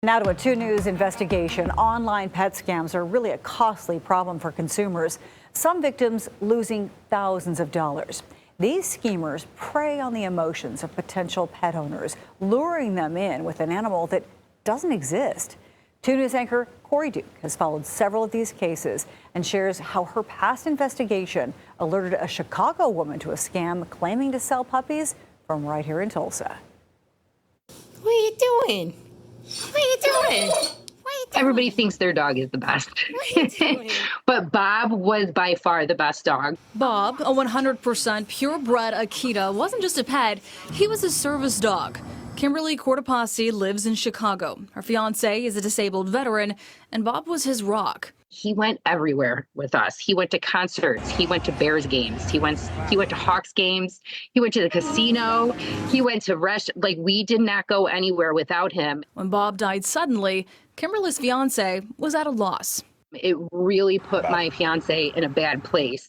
Now to a 2 News investigation. Online pet scams are really a costly problem for consumers, some victims losing thousands of dollars. These schemers prey on the emotions of potential pet owners, luring them in with an animal that doesn't exist. 2 News anchor Corey Duke has followed several of these cases and shares how her past investigation alerted a Chicago woman to a scam claiming to sell puppies from right here in Tulsa. What are you doing? What are you doing? Everybody thinks their dog is the best. But Bob was by far the best dog. Bob, a 100% purebred Akita, wasn't just a pet, he was a service dog. Kimberly Cortopassi lives in Chicago. Her fiance is a disabled veteran, and Bob was his rock. He went everywhere with us. He went to concerts. He went to Bears games. He went to Hawks games. He went to the casino. He went to we did not go anywhere without him. When Bob died suddenly, Kimberly's fiance was at a loss. It really put my fiance in a bad place.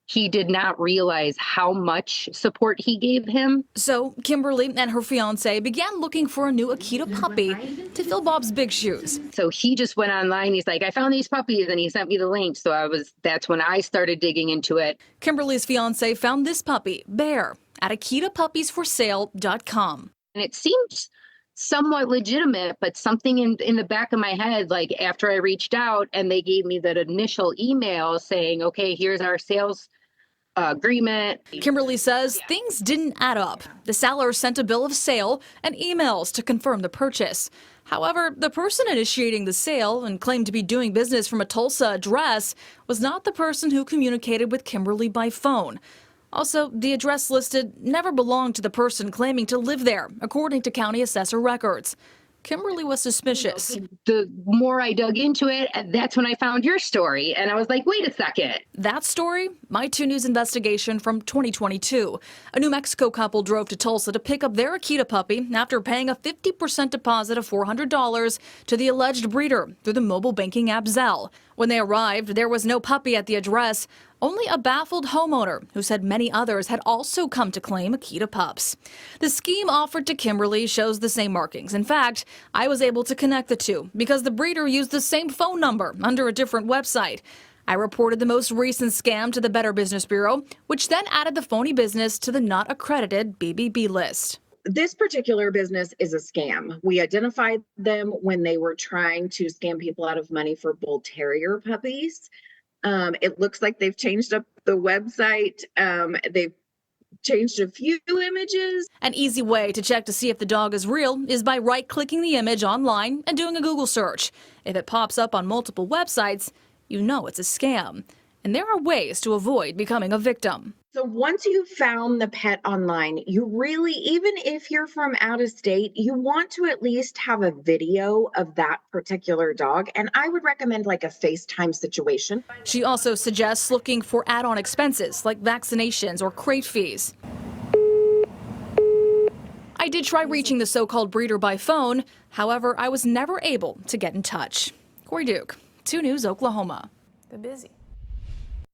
He did not realize how much support he gave him. So Kimberly and her fiance began looking for a new Akita puppy to fill Bob's big shoes. So he just went online. He's like, I found these puppies, and he sent me the link. So that's when I started digging into it. Kimberly's fiance found this puppy, Bear, at AkitaPuppiesForSale.com. And it seemed somewhat legitimate, but something in the back of my head, like after I reached out and they gave me that initial email saying, okay, here's our sales agreement. Kimberly says things didn't add up. The seller sent a bill of sale and emails to confirm the purchase. However, the person initiating the sale and claimed to be doing business from a Tulsa address was not the person who communicated with Kimberly by phone. Also, the address listed never belonged to the person claiming to live there, according to county assessor records. Kimberly was suspicious. The more I dug into it, that's when I found your story. And I was like, wait a second. That story? My 2 News investigation from 2022. A New Mexico couple drove to Tulsa to pick up their Akita puppy after paying a 50% deposit of $400 to the alleged breeder through the mobile banking app Zelle. When they arrived, there was no puppy at the address, only a baffled homeowner who said many others had also come to claim Akita pups. The scheme offered to Kimberly shows the same markings. In fact, I was able to connect the two because the breeder used the same phone number under a different website. I reported the most recent scam to the Better Business Bureau, which then added the phony business to the not accredited BBB list. This particular business is a scam. We identified them when they were trying to scam people out of money for bull terrier puppies. It looks like they've changed up the website. They've changed a few images. An easy way to check to see if the dog is real is by right-clicking the image online and doing a Google search. If it pops up on multiple websites, you know it's a scam. And there are ways to avoid becoming a victim. So once you've found the pet online, you really, even if you're from out of state, you want to at least have a video of that particular dog. And I would recommend like a FaceTime situation. She also suggests looking for add-on expenses like vaccinations or crate fees. I did try reaching the so-called breeder by phone. However, I was never able to get in touch. Corey Duke, 2 News, Oklahoma. They're busy.